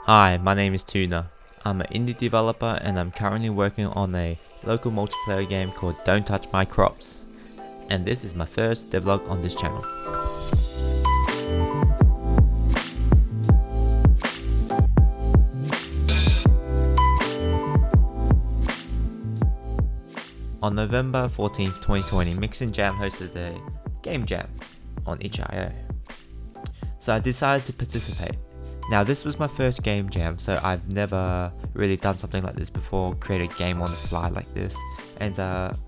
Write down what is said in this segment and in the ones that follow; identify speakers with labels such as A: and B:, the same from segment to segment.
A: Hi, my name is Tuna. I'm an indie developer and I'm currently working on a local multiplayer game called Don't Touch My Crops. And this is my first devlog on this channel. On November 14th, 2020, Mix and Jam hosted a game jam on itch.io. So I decided to participate. Now this was my first game jam, so I've never really done something like this before, create a game on the fly like this, and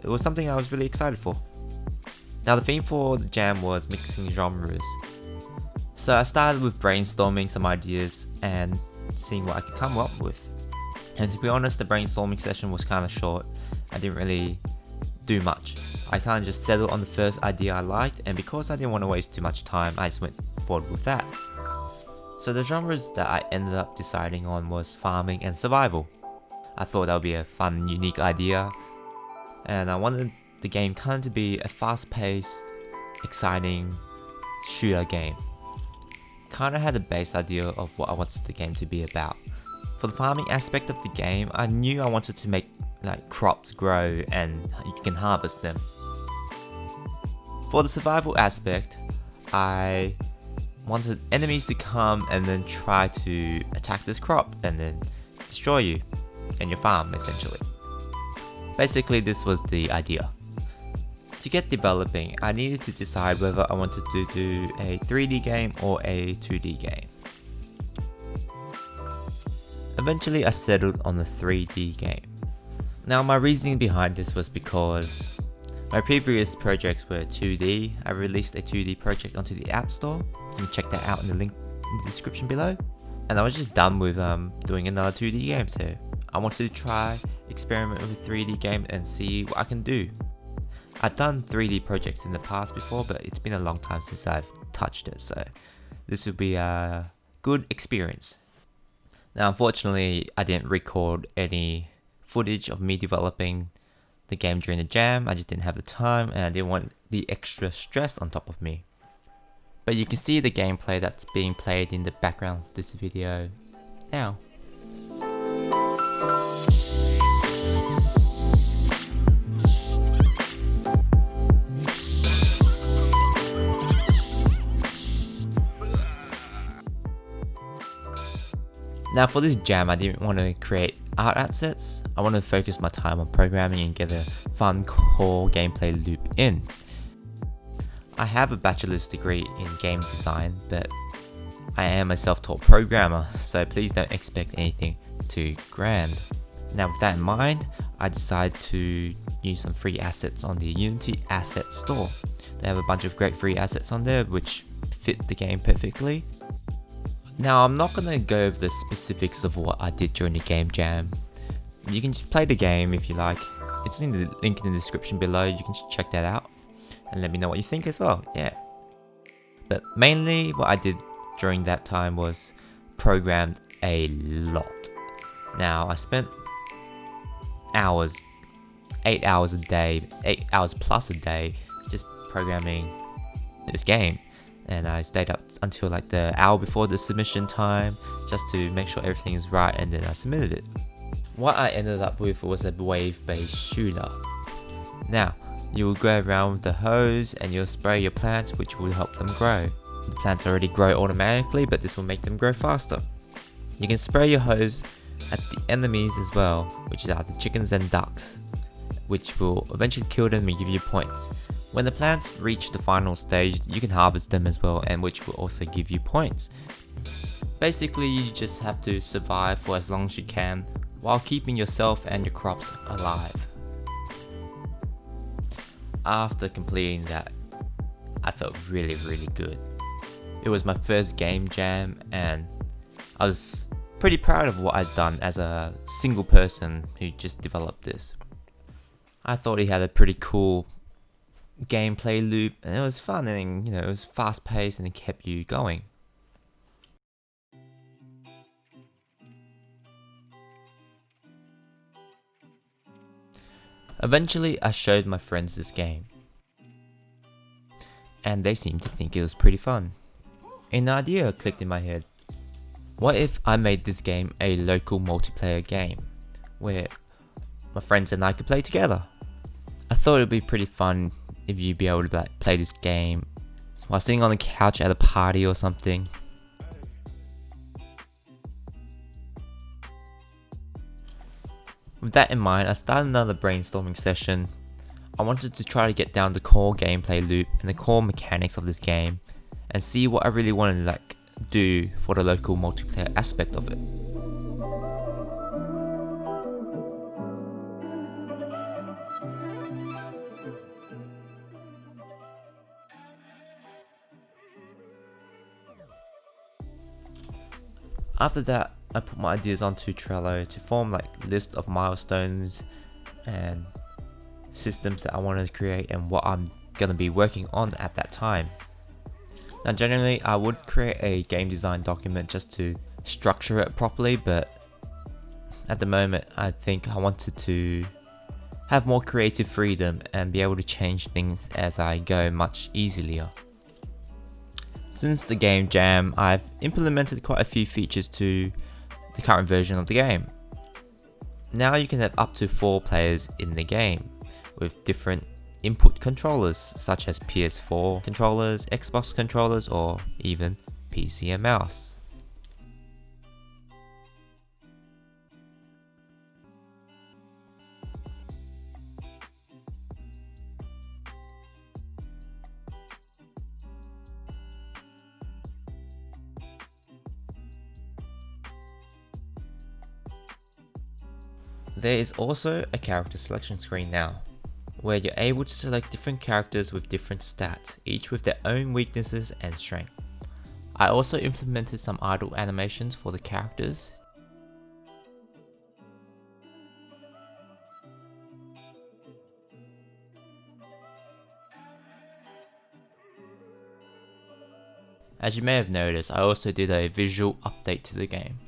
A: it was something I was really excited for. Now the theme for the jam was mixing genres. So I started with brainstorming some ideas and seeing what I could come up with. And to be honest, the brainstorming session was kind of short. I didn't really do much. I kind of just settled on the first idea I liked, and because I didn't want to waste too much time, I just went forward with that. So the genres that I ended up deciding on was farming and survival. I thought that would be a fun, unique idea, and I wanted the game kind of to be a fast-paced, exciting shooter game. Kind of had a base idea of what I wanted the game to be about. For the farming aspect of the game, I knew I wanted to make crops grow and you can harvest them. For the survival aspect, I wanted enemies to come and then try to attack this crop and then destroy you and your farm essentially. Basically this was the idea. To get developing, I needed to decide whether I wanted to do a 3D game or a 2D game. Eventually I settled on the 3D game. Now my reasoning behind this was because my previous projects were 2D. I released a 2D project onto the App Store. You can check that out in the link in the description below. And I was just done with doing another 2D game, so I wanted to try experiment with a 3D game and see what I can do. I've done 3D projects in the past before, but it's been a long time since I've touched it, so this would be a good experience. Now unfortunately I didn't record any footage of me developing the game during the jam. I just didn't have the time and I didn't want the extra stress on top of me. But you can see the gameplay that's being played in the background of this video now. Now for this jam, I didn't want to create art assets. I wanted to focus my time on programming and get a fun core gameplay loop in. I have a bachelor's degree in game design, but I am a self-taught programmer, so please don't expect anything too grand. Now with that in mind, I decided to use some free assets on the Unity asset store. They have a bunch of great free assets on there which fit the game perfectly. Now I'm not going to go over the specifics of what I did during the game jam. You can just play the game if you like. It's in the link in the description below, you can just check that out and let me know what you think as well, yeah. But mainly what I did during that time was programmed a lot. Now I spent hours, 8 hours a day, 8 hours plus a day just programming this game. And I stayed up until like the hour before the submission time just to make sure everything is right, and then I submitted it. What I ended up with was a wave-based shooter. Now, you will go around with the hose and you'll spray your plants, which will help them grow. The plants already grow automatically, but this will make them grow faster. You can spray your hose at the enemies as well, which are the chickens and ducks, which will eventually kill them and give you points. When the plants reach the final stage, you can harvest them as well, and which will also give you points. Basically, you just have to survive for as long as you can while keeping yourself and your crops alive. After completing that, I felt really good. It was my first game jam and I was pretty proud of what I'd done as a single person who just developed this. I thought he had a pretty cool gameplay loop and it was fun, and it was fast paced and it kept you going. Eventually I showed my friends this game and they seemed to think it was pretty fun. An idea clicked in my head. What if I made this game a local multiplayer game where my friends and I could play together? I thought it'd be pretty fun if you'd be able to play this game while sitting on the couch at a party or something. With that in mind, I started another brainstorming session. I wanted to try to get down the core gameplay loop and the core mechanics of this game and see what I really wanted to do for the local multiplayer aspect of it. After that, I put my ideas onto Trello to form list of milestones and systems that I wanted to create and what I'm going to be working on at that time. Now generally I would create a game design document just to structure it properly, but at the moment I think I wanted to have more creative freedom and be able to change things as I go much easier. Since the game jam, I've implemented quite a few features to the current version of the game. Now you can have up to 4 players in the game with different input controllers such as PS4 controllers, Xbox controllers, or even PC and mouse. There is also a character selection screen now, where you're able to select different characters with different stats, each with their own weaknesses and strength. I also implemented some idle animations for the characters. As you may have noticed, I also did a visual update to the game.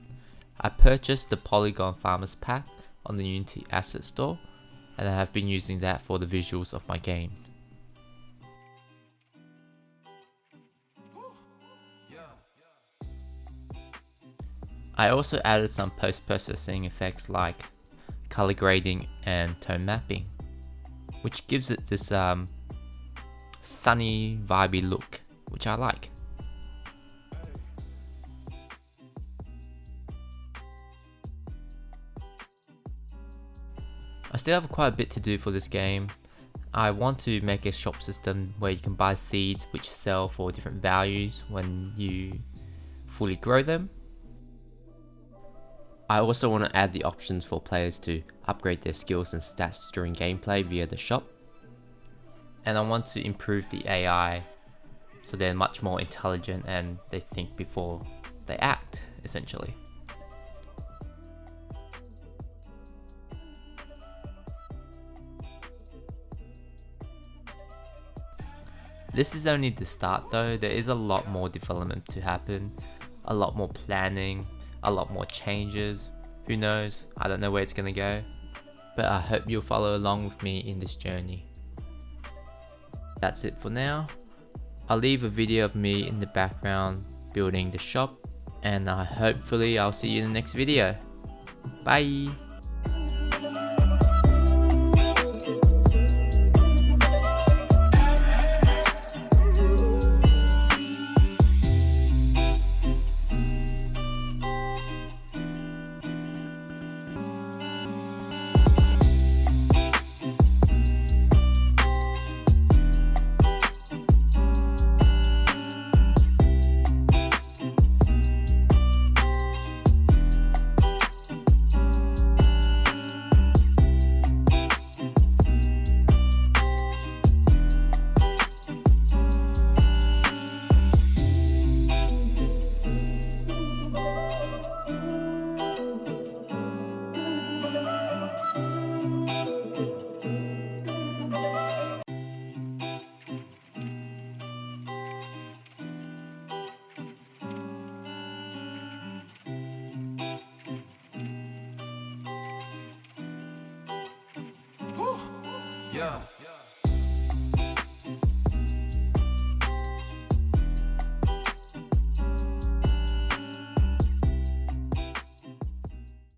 A: I purchased the Polygon Farmers Pack on the Unity Asset Store, and I have been using that for the visuals of my game. I also added some post-processing effects like color grading and tone mapping, which gives it this sunny, vibey look, which I like. I still have quite a bit to do for this game. I want to make a shop system where you can buy seeds which sell for different values when you fully grow them. I also want to add the options for players to upgrade their skills and stats during gameplay via the shop. And I want to improve the AI so they're much more intelligent and they think before they act, essentially. This is only the start though. There is a lot more development to happen, a lot more planning, a lot more changes. Who knows? I don't know where it's gonna go, but I hope you'll follow along with me in this journey. That's it for now. I'll leave a video of me in the background building the shop, and hopefully I'll see you in the next video. Bye!
B: Yeah.